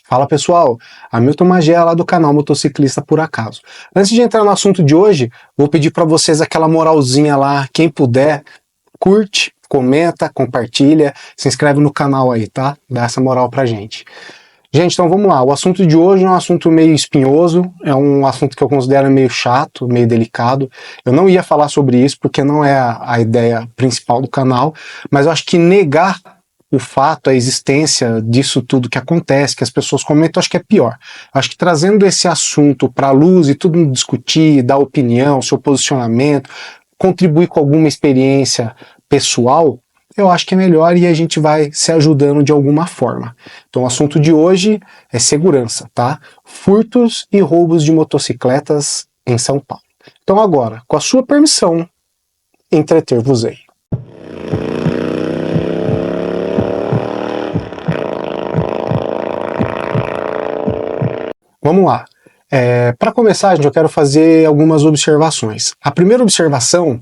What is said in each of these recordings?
Fala pessoal, Hamilton Magé lá do canal Motociclista Por Acaso. Antes de entrar no assunto de hoje, vou pedir para vocês aquela moralzinha lá, quem puder, curte, comenta, compartilha, se inscreve no canal aí, tá? Dá essa moral pra gente. Gente, então vamos lá, o assunto de hoje é um assunto meio espinhoso, é um assunto que eu considero meio chato, meio delicado. Eu não ia falar sobre isso porque não é a ideia principal do canal, mas eu acho que negar o fato, a existência disso tudo que acontece, que as pessoas comentam, acho que é pior. Acho que trazendo esse assunto para a luz e todo mundo discutir, dar opinião, seu posicionamento, contribuir com alguma experiência pessoal, eu acho que é melhor e a gente vai se ajudando de alguma forma. Então o assunto de hoje é segurança, tá? Furtos e roubos de motocicletas em São Paulo. Então agora, com a sua permissão, entreter-vos-ei. Vamos lá. Para começar, gente, eu quero fazer algumas observações. A primeira observação,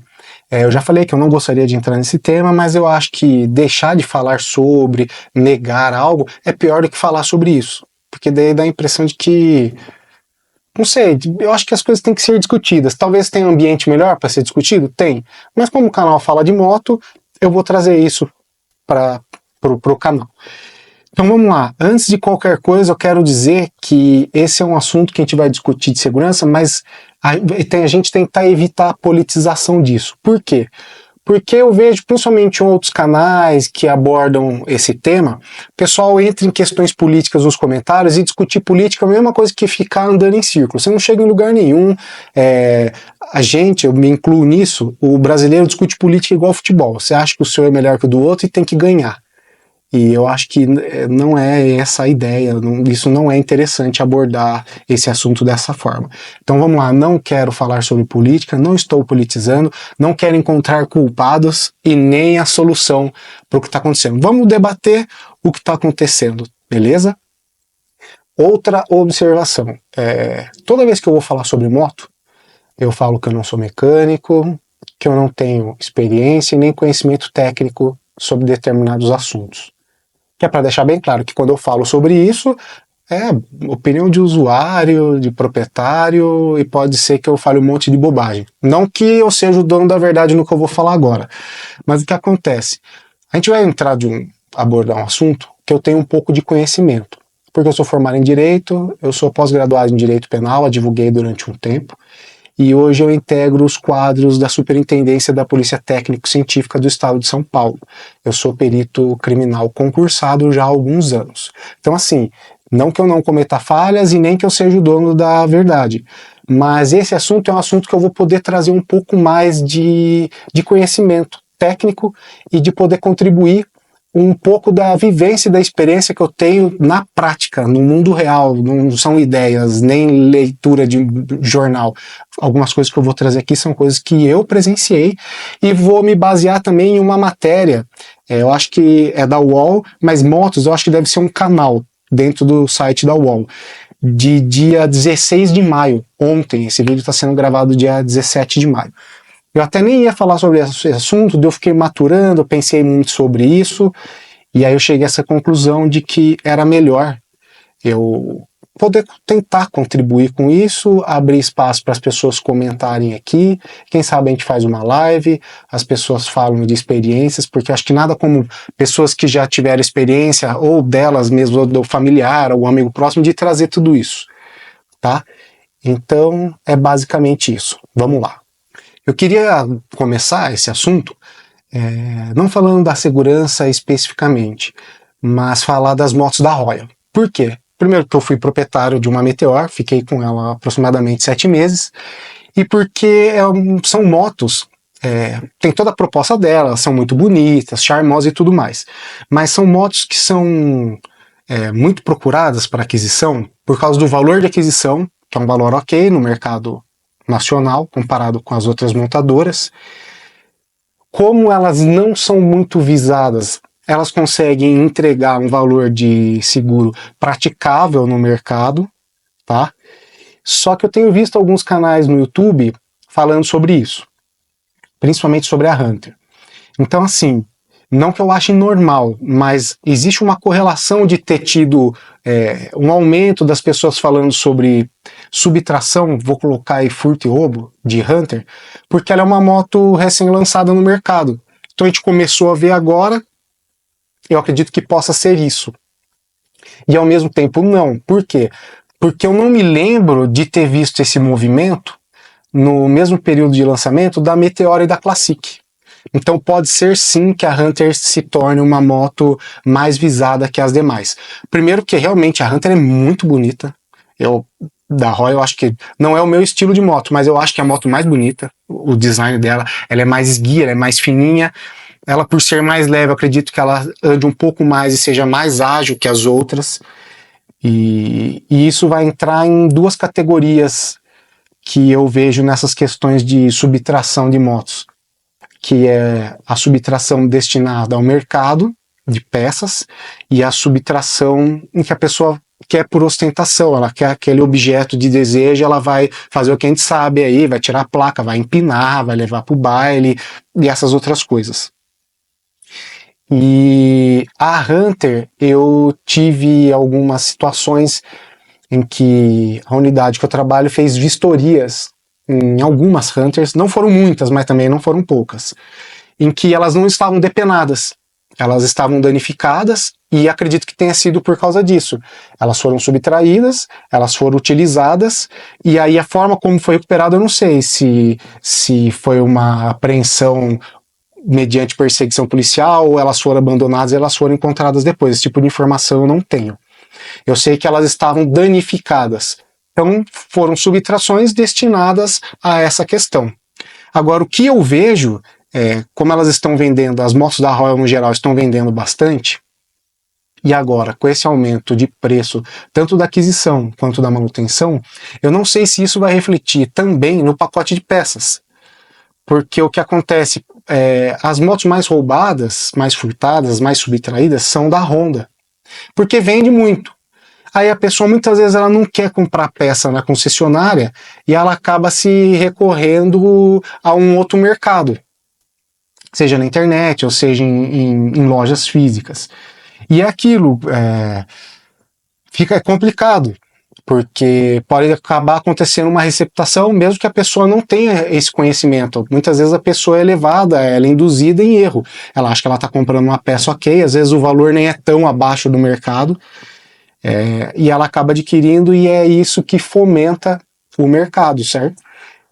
eu já falei que eu não gostaria de entrar nesse tema, mas eu acho que deixar de falar sobre, negar algo, é pior do que falar sobre isso. Porque daí dá a impressão de que, não sei, eu acho que as coisas têm que ser discutidas. Talvez tenha um ambiente melhor para ser discutido? Tem. Mas como o canal fala de moto, eu vou trazer isso para o canal. Então vamos lá, antes de qualquer coisa eu quero dizer que esse é um assunto que a gente vai discutir de segurança, mas a gente tentar evitar a politização disso. Por quê? Porque eu vejo, principalmente em outros canais que abordam esse tema, o pessoal entra em questões políticas nos comentários e discutir política é a mesma coisa que ficar andando em círculo. Você não chega em lugar nenhum. A gente, eu me incluo nisso, o brasileiro discute política igual futebol. Você acha que o seu é melhor que o do outro e tem que ganhar. E eu acho que não é essa a ideia, isso não é interessante abordar esse assunto dessa forma. Então vamos lá, não quero falar sobre política, não estou politizando, não quero encontrar culpados e nem a solução para o que está acontecendo. Vamos debater o que está acontecendo, beleza? Outra observação, toda vez que eu vou falar sobre moto, eu falo que eu não sou mecânico, que eu não tenho experiência e nem conhecimento técnico sobre determinados assuntos. Que é para deixar bem claro que quando eu falo sobre isso, é opinião de usuário, de proprietário, e pode ser que eu fale um monte de bobagem. Não que eu seja o dono da verdade no que eu vou falar agora, mas o que acontece? A gente vai abordar um assunto que eu tenho um pouco de conhecimento, porque eu sou formado em Direito, eu sou pós-graduado em Direito Penal, advoguei durante um tempo, e hoje eu integro os quadros da Superintendência da Polícia Técnico-Científica do Estado de São Paulo. Eu sou perito criminal concursado já há alguns anos. Então assim, não que eu não cometa falhas e nem que eu seja o dono da verdade, mas esse assunto é um assunto que eu vou poder trazer um pouco mais de conhecimento técnico e de poder contribuir um pouco da vivência e da experiência que eu tenho na prática, no mundo real. Não são ideias, nem leitura de jornal. Algumas coisas que eu vou trazer aqui são coisas que eu presenciei e vou me basear também em uma matéria, eu acho que é da UOL, mas motos eu acho que deve ser um canal dentro do site da UOL, de dia 16 de maio, ontem. Esse vídeo está sendo gravado dia 17 de maio. Eu até nem ia falar sobre esse assunto, eu fiquei maturando, pensei muito sobre isso, e aí eu cheguei a essa conclusão de que era melhor eu poder tentar contribuir com isso, abrir espaço para as pessoas comentarem aqui, quem sabe a gente faz uma live, as pessoas falam de experiências, porque acho que nada como pessoas que já tiveram experiência, ou delas mesmo, ou do familiar, ou amigo próximo, de trazer tudo isso, tá? Então é basicamente isso. Vamos lá. Eu queria começar esse assunto não falando da segurança especificamente, mas falar das motos da Royal. Por quê? Primeiro que eu fui proprietário de uma Meteor, fiquei com ela aproximadamente 7 meses, e porque são motos, tem toda a proposta delas, são muito bonitas, charmosas e tudo mais, mas são motos que são muito procuradas para aquisição por causa do valor de aquisição, que é um valor ok no mercado nacional, comparado com as outras montadoras. Como elas não são muito visadas, elas conseguem entregar um valor de seguro praticável no mercado, tá? Só que eu tenho visto alguns canais no YouTube falando sobre isso, principalmente sobre a Hunter. Então assim, Não que eu ache normal, mas existe uma correlação de ter tido um aumento das pessoas falando sobre subtração, vou colocar aí furto e roubo, de Hunter, porque ela é uma moto recém-lançada no mercado. Então a gente começou a ver agora, eu acredito que possa ser isso. E ao mesmo tempo não. Por quê? Porque eu não me lembro de ter visto esse movimento no mesmo período de lançamento da Meteora e da Classic. Então pode ser sim que a Hunter se torne uma moto mais visada que as demais. Primeiro que realmente a Hunter é muito bonita. Da Royal, eu acho que não é o meu estilo de moto, mas eu acho que é a moto mais bonita. O design dela, ela é mais esguia, ela é mais fininha. Ela, por ser mais leve, eu acredito que ela ande um pouco mais e seja mais ágil que as outras. E isso vai entrar em duas categorias que eu vejo nessas questões de subtração de motos, que é a subtração destinada ao mercado de peças e a subtração em que a pessoa quer por ostentação, ela quer aquele objeto de desejo, ela vai fazer o que a gente sabe aí, vai tirar a placa, vai empinar, vai levar para o baile e essas outras coisas. E a Hunter, eu tive algumas situações em que a unidade que eu trabalho fez vistorias em algumas Hunters, não foram muitas, mas também não foram poucas, em que elas não estavam depenadas, elas estavam danificadas e acredito que tenha sido por causa disso. Elas foram subtraídas, elas foram utilizadas e aí a forma como foi recuperada eu não sei se foi uma apreensão mediante perseguição policial ou elas foram abandonadas e elas foram encontradas depois. Esse tipo de informação eu não tenho. Eu sei que elas estavam danificadas. Então foram subtrações destinadas a essa questão. Agora o que eu vejo, como elas estão vendendo, as motos da Royal no geral estão vendendo bastante, e agora com esse aumento de preço, tanto da aquisição quanto da manutenção, eu não sei se isso vai refletir também no pacote de peças. Porque o que acontece, as motos mais roubadas, mais furtadas, mais subtraídas são da Honda. Porque vende muito. Aí a pessoa muitas vezes ela não quer comprar peça na concessionária e ela acaba se recorrendo a um outro mercado. Seja na internet ou seja em lojas físicas. E é aquilo, fica complicado. Porque pode acabar acontecendo uma receptação mesmo que a pessoa não tenha esse conhecimento. Muitas vezes a pessoa é levada, ela é induzida em erro. Ela acha que ela está comprando uma peça ok, às vezes o valor nem é tão abaixo do mercado, e ela acaba adquirindo e é isso que fomenta o mercado, certo?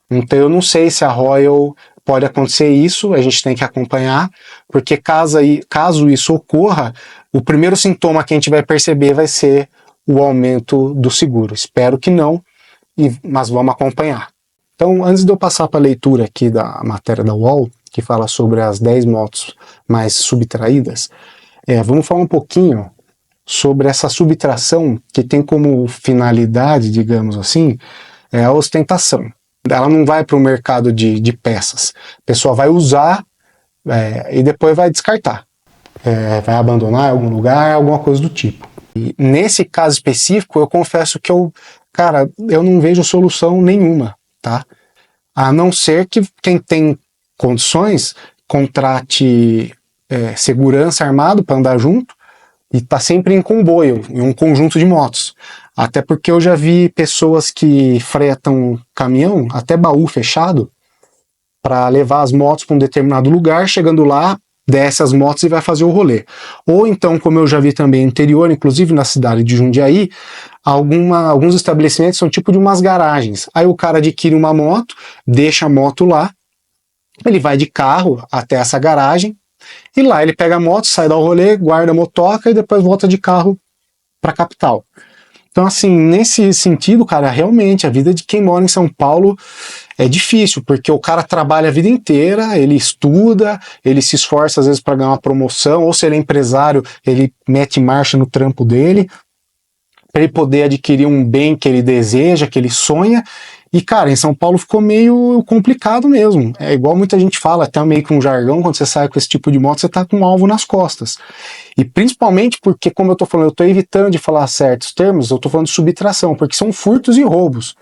Então eu não sei se a Royal pode acontecer isso, a gente tem que acompanhar, porque caso isso ocorra, o primeiro sintoma que a gente vai perceber vai ser o aumento do seguro. Espero que não, mas vamos acompanhar. Então, antes de eu passar para a leitura aqui da matéria da UOL, que fala sobre as 10 motos mais subtraídas, vamos falar um pouquinho sobre essa subtração que tem como finalidade, digamos assim, a ostentação. Ela não vai para o mercado de peças. A pessoa vai usar e depois vai descartar. Vai abandonar em algum lugar, alguma coisa do tipo. E nesse caso específico, eu confesso que eu não vejo solução nenhuma, tá? A não ser que quem tem condições contrate segurança armado para andar junto e tá sempre em comboio, em um conjunto de motos. Até porque eu já vi pessoas que fretam caminhão, até baú fechado, para levar as motos para um determinado lugar, chegando lá, desce as motos e vai fazer o rolê. Ou então, como eu já vi também no interior, inclusive na cidade de Jundiaí, alguns estabelecimentos são tipo de umas garagens. Aí o cara adquire uma moto, deixa a moto lá, ele vai de carro até essa garagem, e lá ele pega a moto, sai do rolê, guarda a motoca e depois volta de carro para a capital. Então, assim, nesse sentido, cara, realmente a vida de quem mora em São Paulo é difícil, porque o cara trabalha a vida inteira, ele estuda, ele se esforça às vezes para ganhar uma promoção, ou se ele é empresário, ele mete marcha no trampo dele, para ele poder adquirir um bem que ele deseja, que ele sonha. E, cara, em São Paulo ficou meio complicado mesmo. É igual muita gente fala, até meio que um jargão, quando você sai com esse tipo de moto, você tá com um alvo nas costas. E principalmente porque, como eu tô falando, eu tô evitando de falar certos termos, eu tô falando de subtração, porque são furtos e roubos.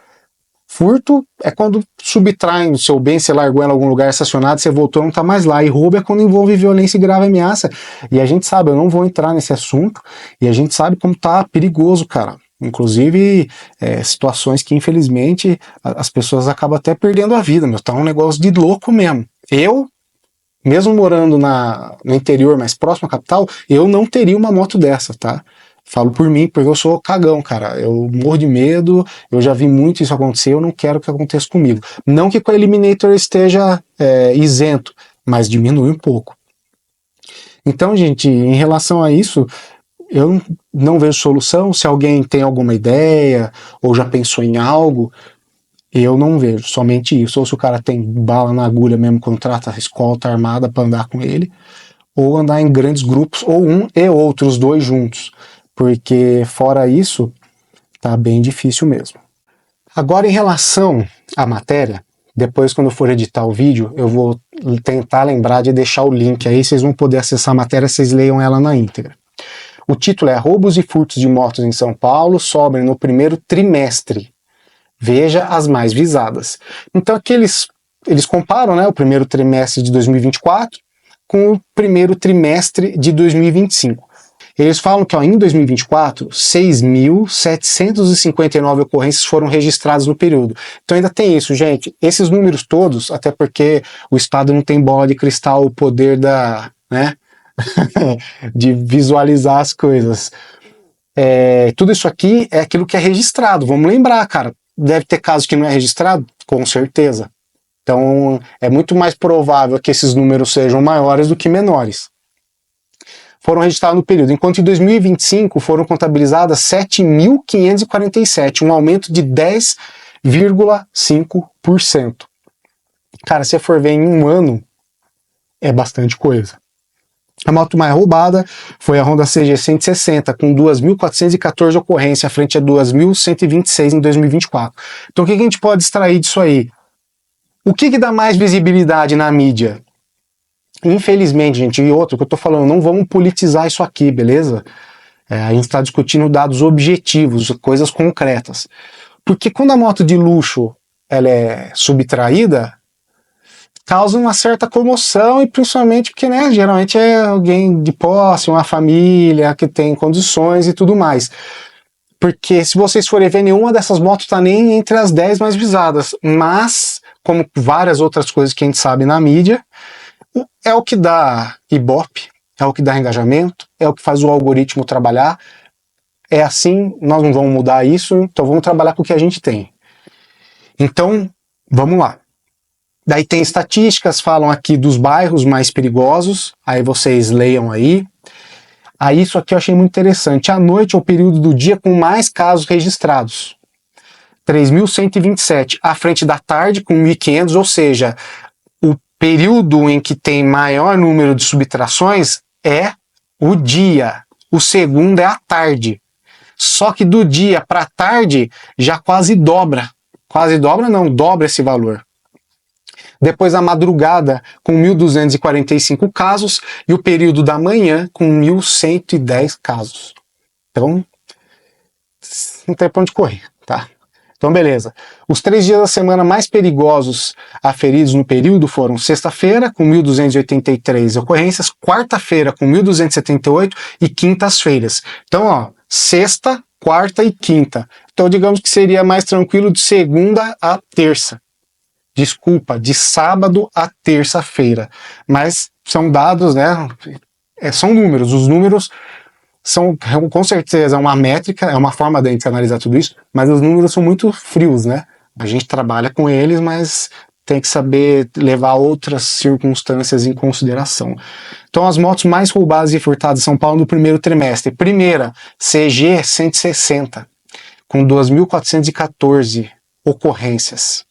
Furto é quando subtraem o seu bem, você largou ela em algum lugar estacionado, você voltou, não tá mais lá. E roubo é quando envolve violência e grave ameaça. E a gente sabe, eu não vou entrar nesse assunto, e a gente sabe como tá perigoso, cara. Inclusive, situações que, infelizmente, as pessoas acabam até perdendo a vida, meu. Tá um negócio de louco mesmo. Eu, mesmo morando no interior, mais próximo à capital, eu não teria uma moto dessa, tá? Falo por mim, porque eu sou cagão, cara. Eu morro de medo, eu já vi muito isso acontecer, eu não quero que aconteça comigo. Não que com a Eliminator esteja isento, mas diminui um pouco. Então, gente, em relação a isso, eu não vejo solução. Se alguém tem alguma ideia, ou já pensou em algo, eu não vejo, somente isso. Ou se o cara tem bala na agulha mesmo, contrata escolta armada para andar com ele, ou andar em grandes grupos, ou um e outros, dois juntos. Porque fora isso, tá bem difícil mesmo. Agora, em relação à matéria, depois quando eu for editar o vídeo, eu vou tentar lembrar de deixar o link aí, vocês vão poder acessar a matéria, vocês leiam ela na íntegra. O título é Roubos e furtos de motos em São Paulo sobem no primeiro trimestre. Veja as mais visadas. Então aqui eles comparam, né, o primeiro trimestre de 2024 com o primeiro trimestre de 2025. Eles falam que em 2024, 6.759 ocorrências foram registradas no período. Então ainda tem isso, gente. Esses números todos, até porque o Estado não tem bola de cristal, o poder de visualizar as coisas. Tudo isso aqui é aquilo que é registrado. Vamos lembrar, cara. Deve ter casos que não é registrado? Com certeza. Então é muito mais provável que esses números sejam maiores do que menores. Foram registrados no período, enquanto em 2025 foram contabilizadas 7.547, um aumento de 10,5%. Cara, se for ver em um ano, é bastante coisa. A moto mais roubada foi a Honda CG 160, com 2.414 ocorrências, frente a 2.126 em 2024. Então o que a gente pode extrair disso aí? O que dá mais visibilidade na mídia? Infelizmente, gente, e outro que eu tô falando, não vamos politizar isso aqui, beleza? A gente está discutindo dados objetivos, coisas concretas. Porque quando a moto de luxo ela é subtraída, causa uma certa comoção, e principalmente porque, né, geralmente é alguém de posse, uma família que tem condições e tudo mais. Porque se vocês forem ver, nenhuma dessas motos está nem entre as 10 mais visadas, mas, como várias outras coisas que a gente sabe na mídia, é o que dá Ibope, é o que dá engajamento, é o que faz o algoritmo trabalhar. É assim, nós não vamos mudar isso, então vamos trabalhar com o que a gente tem. Então, vamos lá. Daí tem estatísticas, falam aqui dos bairros mais perigosos, aí vocês leiam aí. Aí isso aqui eu achei muito interessante. À noite é o período do dia com mais casos registrados. 3.127, à frente da tarde com 1.500, ou seja, o período em que tem maior número de subtrações é o dia. O segundo é a tarde. Só que do dia para a tarde já quase dobra. Quase dobra não, dobra esse valor. Depois a madrugada com 1.245 casos e o período da manhã com 1.110 casos. Então, não tem pra onde correr, tá? Então, beleza. Os 3 dias da semana mais perigosos aferidos no período foram sexta-feira, com 1.283 ocorrências, quarta-feira, com 1.278 e quintas-feiras. Então, ó, sexta, quarta e quinta. Então, digamos que seria mais tranquilo de segunda a terça. Desculpa, de sábado a terça-feira. Mas são dados, né? São números. Os números são, com certeza, uma métrica, é uma forma de a gente analisar tudo isso, mas os números são muito frios, né? A gente trabalha com eles, mas tem que saber levar outras circunstâncias em consideração. Então, as motos mais roubadas e furtadas em São Paulo no primeiro trimestre. Primeira, CG 160, com 2.414 ocorrências.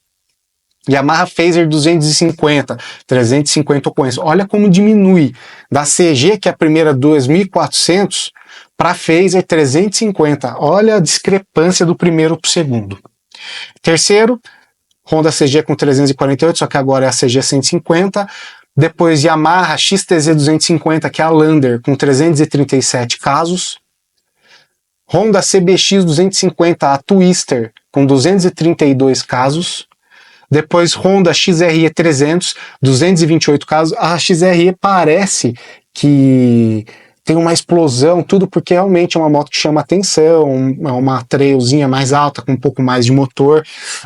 Yamaha Phaser 250, 350 ocorrências. Olha como diminui da CG, que é a primeira 2.400, para Phaser 350. Olha a discrepância do primeiro para o segundo. Terceiro, Honda CG com 348, só que agora é a CG 150. Depois Yamaha XTZ 250, que é a Lander, com 337 casos. Honda CBX 250, a Twister, com 232 casos. Depois Honda XRE 300, 228 casos. A XRE parece que tem uma explosão, tudo porque realmente é uma moto que chama atenção, é uma trailzinha mais alta, com um pouco mais de motor,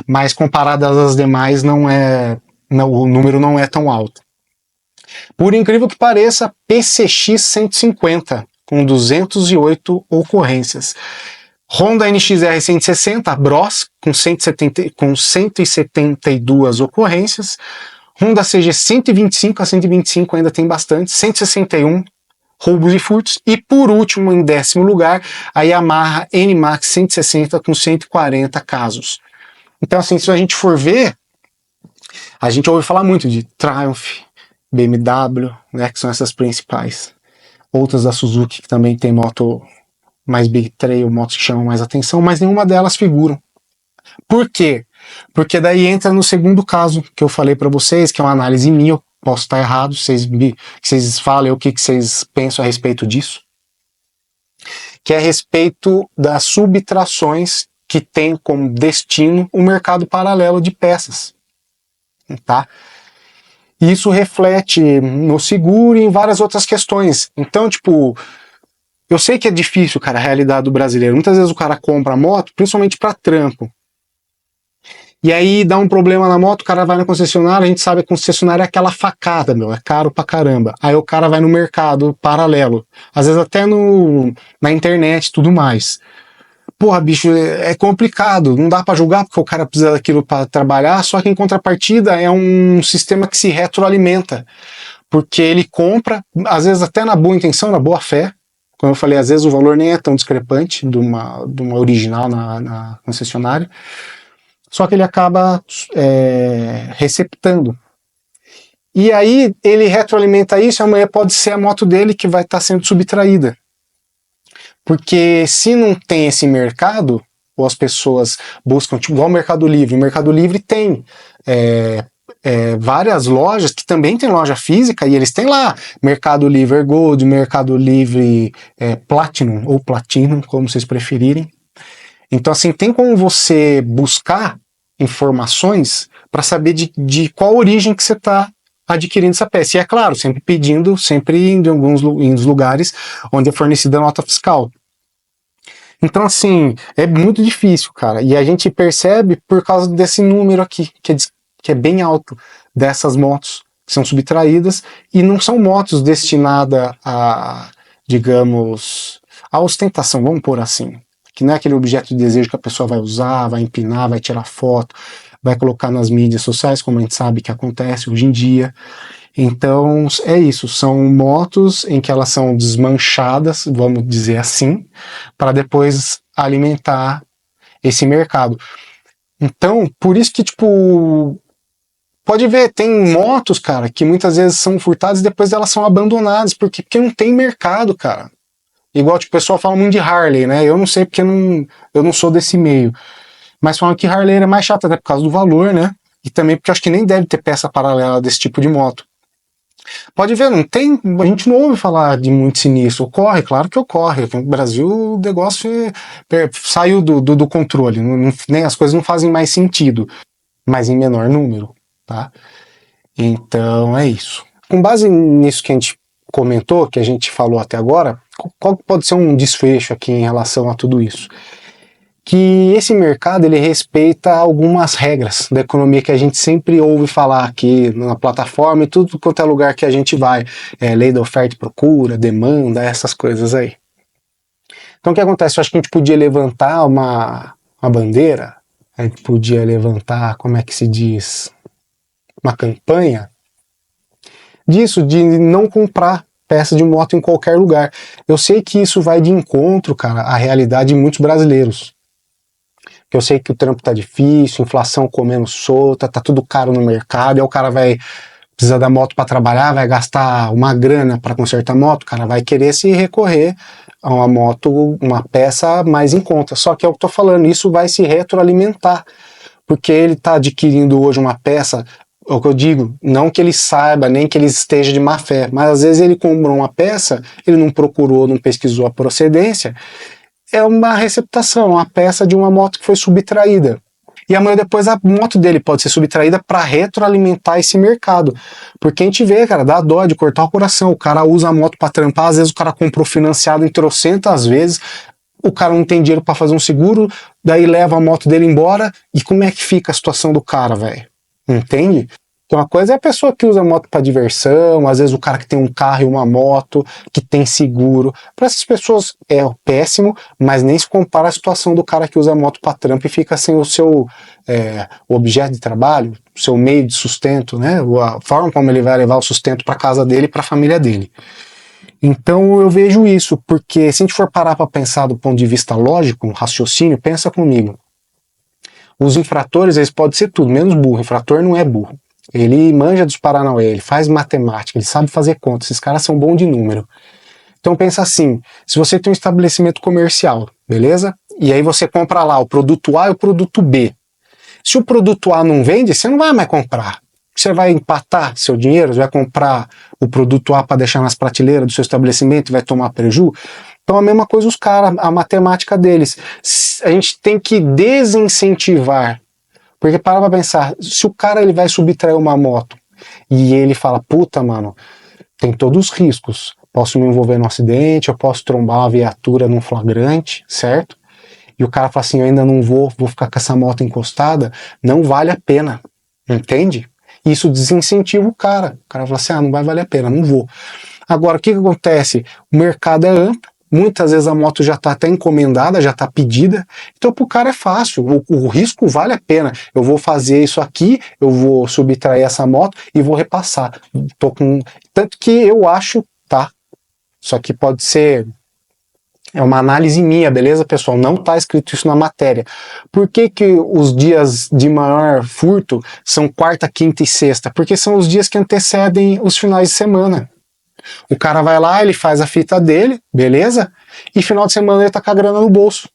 mas comparada às demais o número não é tão alto. Por incrível que pareça, PCX 150, com 208 ocorrências. Honda NXR 160, Bros, com 172 ocorrências. Honda CG 125, a 125 ainda tem bastante, 161 roubos e furtos. E por último, em 10º lugar, a Yamaha NMAX 160 com 140 casos. Então, assim, se a gente for ver, a gente ouve falar muito de Triumph, BMW, né, que são essas principais. Outras da Suzuki que também tem moto mais big trail, motos que chamam mais atenção, mas nenhuma delas figuram. Por quê? Porque daí entra no segundo caso que eu falei para vocês, que é uma análise minha, eu posso estar errado, vocês falem o que vocês pensam a respeito disso, que é a respeito das subtrações que tem como destino o mercado paralelo de peças, tá? Isso reflete no seguro e em várias outras questões. Então, tipo, eu sei que é difícil, cara, a realidade do brasileiro. Muitas vezes o cara compra moto, principalmente para trampo. E aí dá um problema na moto, o cara vai na concessionária, a gente sabe que a concessionária é aquela facada, meu, é caro pra caramba. Aí o cara vai no mercado paralelo, às vezes até na internet e tudo mais. Porra, bicho, é complicado, não dá pra julgar porque o cara precisa daquilo pra trabalhar, só que em contrapartida é um sistema que se retroalimenta. Porque ele compra, às vezes até na boa intenção, na boa fé, como eu falei, às vezes o valor nem é tão discrepante de uma original na concessionária, só que ele acaba receptando. E aí ele retroalimenta isso, amanhã pode ser a moto dele que vai estar sendo subtraída. Porque se não tem esse mercado, ou as pessoas buscam, tipo, igual o Mercado Livre tem várias lojas que também tem loja física e eles têm lá Mercado Livre Gold, Mercado Livre Platinum ou Platinum, como vocês preferirem. Então, assim, tem como você buscar informações para saber de qual origem que você está adquirindo essa peça. E é claro, sempre indo em alguns lugares onde é fornecida a nota fiscal. Então, assim, é muito difícil, cara. E a gente percebe por causa desse número aqui, que é bem alto, dessas motos que são subtraídas, e não são motos destinadas a, digamos, a ostentação, vamos pôr assim. Que não é aquele objeto de desejo que a pessoa vai usar, vai empinar, vai tirar foto, vai colocar nas mídias sociais, como a gente sabe que acontece hoje em dia. Então é isso, são motos em que elas são desmanchadas, vamos dizer assim, para depois alimentar esse mercado. Então, por isso que, tipo, pode ver, tem motos, cara, que muitas vezes são furtadas e depois elas são abandonadas, porque não tem mercado, cara. Igual, tipo, o pessoal fala muito de Harley, né? Eu não sei porque eu não sou desse meio. Mas falam que Harley é mais chata, até por causa do valor, né? E também porque eu acho que nem deve ter peça paralela desse tipo de moto. Pode ver, não tem, a gente não ouve falar de muito sinistro. Ocorre, claro que ocorre. No Brasil o negócio saiu do controle, nem as coisas não fazem mais sentido, mas em menor número, tá? Então é isso. Com base nisso que a gente comentou, que a gente falou até agora, qual pode ser um desfecho aqui em relação a tudo isso? Que esse mercado ele respeita algumas regras da economia que a gente sempre ouve falar aqui na plataforma e tudo quanto é lugar que a gente vai, lei da oferta e procura, demanda, essas coisas aí. Então o que acontece? Eu acho que a gente podia levantar uma bandeira, a gente podia levantar, como é que se diz, uma campanha disso, de não comprar peça de moto em qualquer lugar. Eu sei que isso vai de encontro, cara, à realidade de muitos brasileiros. Que eu sei que o trampo tá difícil, inflação comendo solta, tá tudo caro no mercado, e aí o cara vai precisar da moto para trabalhar, vai gastar uma grana para consertar a moto, o cara vai querer se recorrer a uma moto, uma peça mais em conta. Só que é o que eu tô falando, isso vai se retroalimentar, porque ele tá adquirindo hoje uma peça, é o que eu digo, não que ele saiba, nem que ele esteja de má fé, mas às vezes ele comprou uma peça, ele não procurou, não pesquisou a procedência, é uma receptação, uma peça de uma moto que foi subtraída. E amanhã depois a moto dele pode ser subtraída para retroalimentar esse mercado. Porque a gente vê, cara, dá dó de cortar o coração. O cara usa a moto para trampar, às vezes o cara comprou financiado em trocentas vezes, o cara não tem dinheiro para fazer um seguro, daí leva a moto dele embora, e como é que fica a situação do cara, velho? Entende? Então uma coisa é a pessoa que usa moto para diversão, às vezes o cara que tem um carro e uma moto, que tem seguro. Para essas pessoas é péssimo, mas nem se compara à situação do cara que usa moto para trampo e fica sem o seu objeto de trabalho, o seu meio de sustento, né? A forma como ele vai levar o sustento para casa dele e para a família dele. Então eu vejo isso, porque se a gente for parar para pensar do ponto de vista lógico, um raciocínio, pensa comigo. Os infratores, eles podem ser tudo, menos burro. O infrator não é burro. Ele manja dos Paranauê, ele faz matemática, ele sabe fazer contas, esses caras são bons de número. Então pensa assim, se você tem um estabelecimento comercial, beleza? E aí você compra lá o produto A e o produto B. Se o produto A não vende, você não vai mais comprar. Você vai empatar seu dinheiro, você vai comprar o produto A para deixar nas prateleiras do seu estabelecimento e vai tomar prejuízo. Então a mesma coisa os caras, a matemática deles. A gente tem que desincentivar. Porque para pra pensar, se o cara ele vai subtrair uma moto e ele fala, puta, mano, tem todos os riscos. Posso me envolver num acidente, eu posso trombar uma viatura num flagrante, certo? E o cara fala assim, eu ainda não vou ficar com essa moto encostada, não vale a pena, entende? Isso desincentiva o cara. O cara fala assim, não vai valer a pena, não vou. Agora, o que acontece? O mercado é amplo, muitas vezes a moto já está até encomendada, já está pedida, então para o cara é fácil, o risco vale a pena. Eu vou fazer isso aqui, eu vou subtrair essa moto e vou repassar. Tanto que eu acho, tá? Isso aqui pode ser... É uma análise minha, beleza, pessoal? Não está escrito isso na matéria. Por que que os dias de maior furto são quarta, quinta e sexta? Porque são os dias que antecedem os finais de semana. O cara vai lá, ele faz a fita dele, beleza? E final de semana ele tá com a grana no bolso.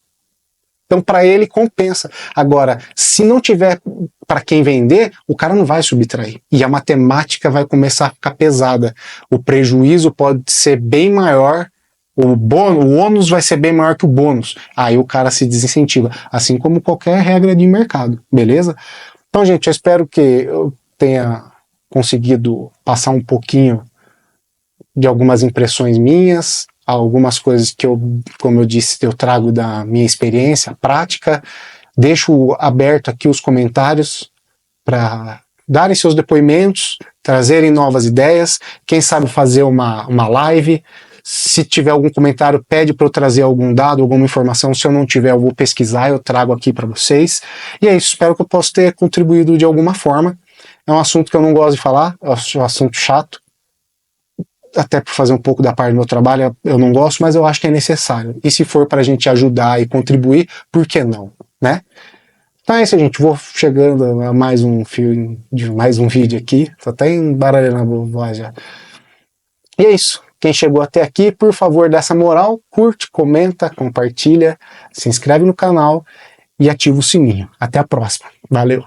Então para ele compensa. Agora, se não tiver para quem vender, o cara não vai subtrair. E a matemática vai começar a ficar pesada. O prejuízo pode ser bem maior, o ônus vai ser bem maior que o bônus. Aí o cara se desincentiva. Assim como qualquer regra de mercado, beleza? Então, gente, eu espero que eu tenha conseguido passar um pouquinho de algumas impressões minhas, algumas coisas que eu, como eu disse, eu trago da minha experiência prática. Deixo aberto aqui os comentários para darem seus depoimentos, trazerem novas ideias, quem sabe fazer uma live. Se tiver algum comentário, pede para eu trazer algum dado, alguma informação. Se eu não tiver, eu vou pesquisar, eu trago aqui para vocês. E é isso, espero que eu possa ter contribuído de alguma forma. É um assunto que eu não gosto de falar, é um assunto chato. Até por fazer um pouco da parte do meu trabalho, eu não gosto, mas eu acho que é necessário. E se for para a gente ajudar e contribuir, por que não, né? Então é isso, gente. Vou chegando a mais um vídeo aqui. Só tá embaralhando a voz já. E é isso. Quem chegou até aqui, por favor, dá essa moral, curte, comenta, compartilha, se inscreve no canal e ativa o sininho. Até a próxima. Valeu!